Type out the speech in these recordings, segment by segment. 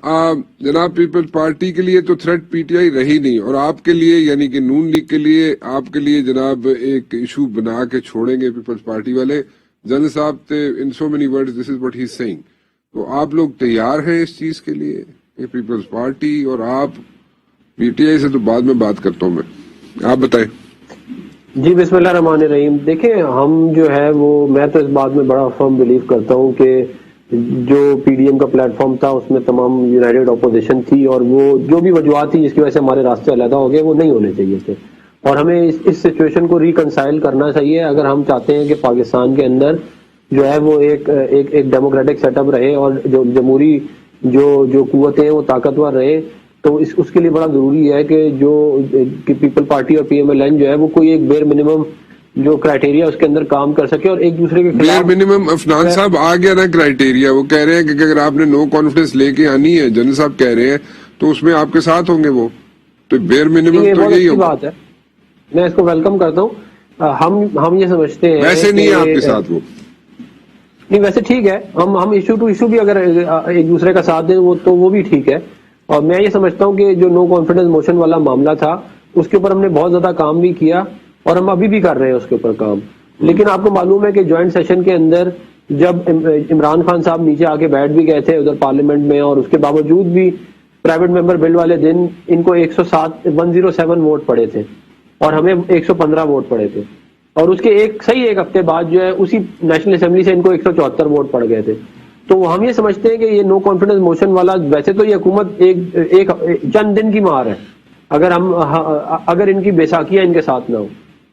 جناب Peoples party کے لیے تو تھریٹ پی ٹی آئی رہی نہیں، اور آپ کے لیے یعنی کہ نون لیگ کے لیے آپ کے لیے جناب ایک ایشو بنا کے چھوڑیں گے پیپلز پارٹی والے. جنرل صاحب in so many words this is what he is saying. تو آپ لوگ تیار ہیں اس چیز کے لیے کہ پیپلز پارٹی اور آپ پی ٹی آئی سے تو بعد میں بات کرتا ہوں میں، آپ بتائیں. جی بسم اللہ الرحمن الرحیم. دیکھیں ہم جو ہے وہ میں تو اس بات میں بڑا فرم بلیو کرتا ہوں کہ جو پی ڈی ایم کا پلیٹ فارم تھا اس میں تمام یونائٹڈ اپوزیشن تھی، اور وہ جو بھی وجوہات تھی جس کی وجہ سے ہمارے راستے علیحدہ ہو گئے وہ نہیں ہونے چاہیے تھے، اور ہمیں اس سچویشن کو ریکنسائل کرنا چاہیے اگر ہم چاہتے ہیں کہ پاکستان کے اندر جو ہے وہ ایک ڈیموکریٹک سیٹ اپ رہے اور جو جمہوری جو قوتیں وہ طاقتور رہے. تو اس کے لیے بڑا ضروری ہے کہ پیپل پارٹی اور پی ایم ایل این جو ہے وہ کوئی ایک بیئر منیمم جو کرائٹیریا اس کے اندر کام کر سکے اور ایک دوسرے کے بیئر منیمم. عفنان صاحب آ گیا نا کرائٹیریا، وہ کہہ رہے ہیں کہ اگر آپ نے نو کانفیڈنس لے کے آنی ہے، جنرل صاحب کہہ رہے ہیں تو اس میں آپ کے ساتھ ہوں گے وہ، تو بیئر منیمم تو یہی ہوگا. بات ہے، میں اس کو ویلکم کرتا ہوں. ہم یہ سمجھتے ہیں ویسے نہیں ہے آپ کے ساتھ وہ نہیں، ویسے ٹھیک ہے، ہم ایشو ٹو ایشو بھی اگر ایک دوسرے کا ساتھ دیں تو وہ بھی ٹھیک ہے. اور میں یہ سمجھتا ہوں کہ جو نو کانفیڈنس موشن والا معاملہ تھا اس کے اوپر ہم نے بہت زیادہ کام بھی کیا اور ہم ابھی بھی کر رہے ہیں اس کے اوپر کام. لیکن آپ کو معلوم ہے کہ جوائنٹ سیشن کے اندر جب عمران خان صاحب نیچے آ کے بیٹھ بھی گئے تھے ادھر پارلیمنٹ میں، اور اس کے باوجود بھی پرائیویٹ ممبر بل والے دن ان کو 107 ووٹ پڑے تھے اور ہمیں 115 ووٹ پڑے تھے، اور اس کے ایک ہفتے بعد جو ہے اسی نیشنل اسمبلی سے ان کو 174 ووٹ پڑ گئے تھے. تو ہم یہ سمجھتے ہیں کہ یہ نو کانفیڈنس موشن والا ویسے تو یہ حکومت ایک چند دن کی مار ہے اگر ان کی بیساکیاں ان کے ساتھ نہ ہو،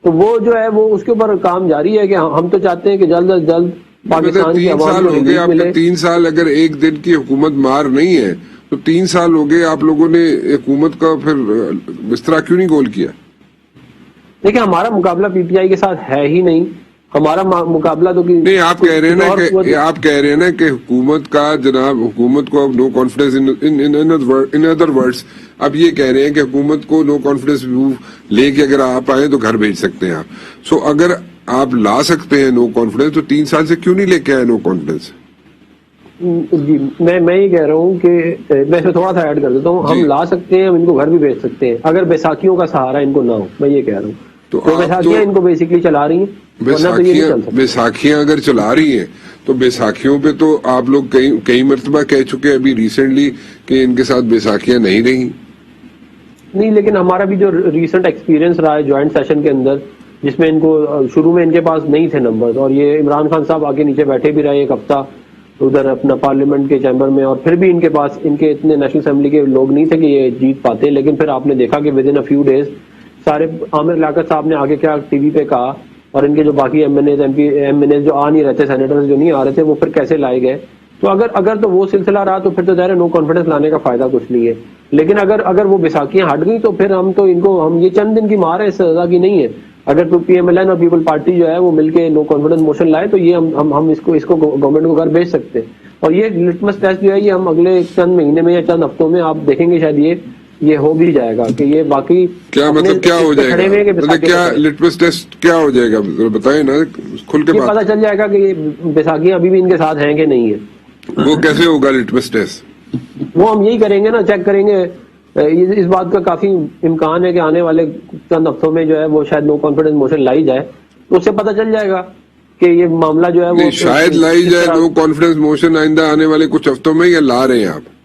تو وہ جو ہے وہ اس کے اوپر کام جاری ہے کہ ہم تو چاہتے ہیں کہ جلد از جلد پاکستان کی عوام کو ریلیف ملے. 3 سال اگر ایک دن کی حکومت مار نہیں ہے تو 3 سال ہو گئے آپ لوگوں نے حکومت کا پھر بستر کیوں نہیں گول کیا؟ دیکھیں ہمارا مقابلہ پی ٹی آئی کے ساتھ ہے ہی نہیں، ہمارا مقابلہ تو نہیں. آپ کہہ رہے ہیں نا کہ حکومت کا جناب حکومت کو اب no confidence in other words اب یہ کہہ رہے ہیں کہ حکومت کو نو کانفیڈنس لے کے اگر آپ آئیں تو گھر بھیج سکتے ہیں آپ. سو اگر آپ لا سکتے ہیں نو کانفیڈنس تو 3 سال سے کیوں نہیں لے کے آئے نو کانفیڈنس؟ جی میں یہ کہہ رہا ہوں کہ میں اس میں تھوڑا سا ایڈ کر دیتا ہوں. ہم لا سکتے ہیں، ہم ان کو گھر بھی بھیج سکتے ہیں اگر بیساکھیوں کا سہارا ان کو نہ ہو. میں یہ کہہ رہا ہوں تو بیساکھیاں ان کو بیسیکلی چلا رہی ہیں. بیساکھیاں اگر چلا رہی ہیں تو بیساکھیوں پہ تو آپ لوگ کئی مرتبہ کہہ چکے ابھی ریسنٹلی کہ ان کے ساتھ بیساکھیاں نہیں رہی. نہیں، لیکن ہمارا بھی جو ریسنٹ ایکسپیرینس رہا ہے جوائنٹ سیشن کے اندر جس میں ان کو شروع میں ان کے پاس نہیں تھے نمبرز، اور یہ عمران خان صاحب آگے نیچے بیٹھے بھی رہے ایک ہفتہ ادھر اپنا پارلیمنٹ کے چیمبر میں، اور پھر بھی ان کے پاس ان کے اتنے نیشنل اسمبلی کے لوگ نہیں تھے کہ یہ جیت پاتے. لیکن پھر آپ نے دیکھا کہ within a few days سارے عامر لیاقت صاحب نے آگے کیا ٹی وی پہ کہا، اور ان کے جو باقی ایم این ایز جو آ نہیں رہے تھے، سینیٹرز جو نہیں آ رہے تھے، وہ پھر کیسے لائے گئے. تو اگر تو وہ سلسلہ رہا تو پھر تو ظاہر نو کانفیڈنس لانے کا فائدہ کچھ نہیں ہے. لیکن اگر وہ بیساکھیاں ہٹ گئی تو پھر ہم یہ چند دن کی مار ہے، اس سزا کی نہیں ہے. اگر تو پی ایم ایل این اور پیپل پارٹی جو ہے وہ مل کے نو کانفیڈنس موشن لائے تو یہ ہم اس کو گورنمنٹ کو گھر بھیج سکتے ہیں. اور یہ لٹمس ٹیسٹ جو ہے یہ ہم اگلے چند مہینے میں یا چند ہفتوں میں آپ دیکھیں گے شاید یہ ہو بھی جائے گا کہ یہ باقی کیا مطلب کیا ہو جائے گا، مطلب کیا لٹمس ٹیسٹ کیا ہو جائے گا بتائیں نا کھل کے. پتہ چل جائے گا کہ یہ بیساکھیاں ابھی بھی ان کے ساتھ ہیں کہ نہیں ہے. وہ کیسے ہوگا لٹمس ٹیسٹ؟ وہ ہم یہی کریں گے نا، چیک کریں گے. اس بات کا کافی امکان ہے کہ آنے والے چند ہفتوں میں جو ہے وہ شاید نو کانفیڈنس موشن لائی جائے تو اس سے پتہ چل جائے گا کہ یہ معاملہ جو ہے وہ شاید لائی جائے نو کانفیڈنس موشن آئندہ آنے والے کچھ ہفتوں میں، یا لا رہے ہیں آپ؟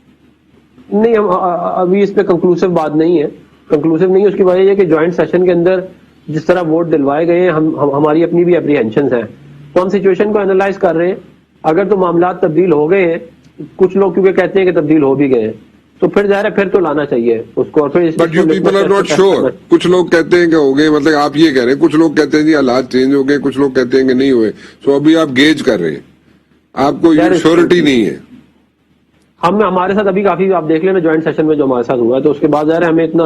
نہیں، ہم ابھی اس پہ کنکلوسیو بات نہیں ہے، کنکلوسیو نہیں ہے. اس کی وجہ یہ کہ جوائنٹ سیشن کے اندر جس طرح ووٹ دلوائے گئے ہیں ہماری اپنی بھی اپریہنشنز ہیں، تو ہم سچویشن کو انالائز کر رہے ہیں. اگر تو معاملات تبدیل ہو گئے ہیں، کچھ لوگ کیونکہ کہتے ہیں کہ تبدیل ہو بھی گئے ہیں، تو پھر ظاہر ہے پھر تو لانا چاہیے اس کو. اور پھر but you people are not sure. کچھ لوگ کہتے ہیں کہ ہو گئے، مطلب آپ یہ کہہ رہے ہیں کچھ لوگ کہتے ہیں جی حالات چینج ہو گئے، کچھ لوگ کہتے ہیں کہ نہیں ہوئے. سو ابھی آپ گیج کر رہے ہیں، آپ کو شیورٹی نہیں ہے. ہمارے ساتھ ابھی کافی آپ دیکھ لینا جوائنٹ سیشن میں جو ہمارے ساتھ ہوا ہے، تو اس کے بعد ظاہر ہے ہمیں اتنا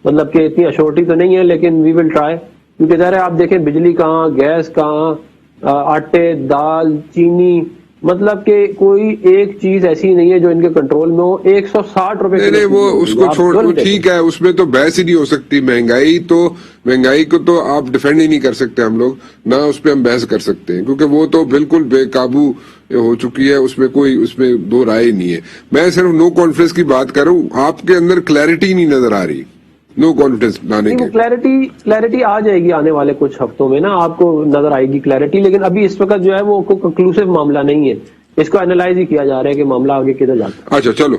مطلب کہ اتنی اشورٹی تو نہیں ہے، لیکن وی ول ٹرائی. کیونکہ ظاہر ہے آپ دیکھیں بجلی کہاں، گیس کہاں، آٹے، دال، چینی، مطلب کہ کوئی ایک چیز ایسی نہیں ہے جو ان کے کنٹرول میں ہو. 160 روپے نہیں وہ اس کو چھوڑ, ٹھیک ہے, اس میں تو بحث ہی نہیں ہو سکتی. مہنگائی کو تو آپ ڈیفینڈ ہی نہیں کر سکتے ہم لوگ, نہ اس پہ ہم بحث کر سکتے ہیں, کیونکہ وہ تو بالکل بے قابو ہو چکی ہے, اس میں دو رائے نہیں ہے. میں صرف نو کانفیڈنس کی بات کر رہا ہوں. آپ کے اندر کلیئرٹی نہیں نظر آ رہی نو کانفیڈنس لانے کے. کلیئرٹی آ جائے گی آنے والے کچھ ہفتوں میں نا, آپ کو نظر آئے گی کلیئرٹی, لیکن ابھی اس وقت جو ہے وہ کنکلوسیو معاملہ نہیں ہے, اس کو اینالائز ہی کیا جا رہا ہے کہ معاملہ آگے کدھر جاتا ہے. اچھا چلو.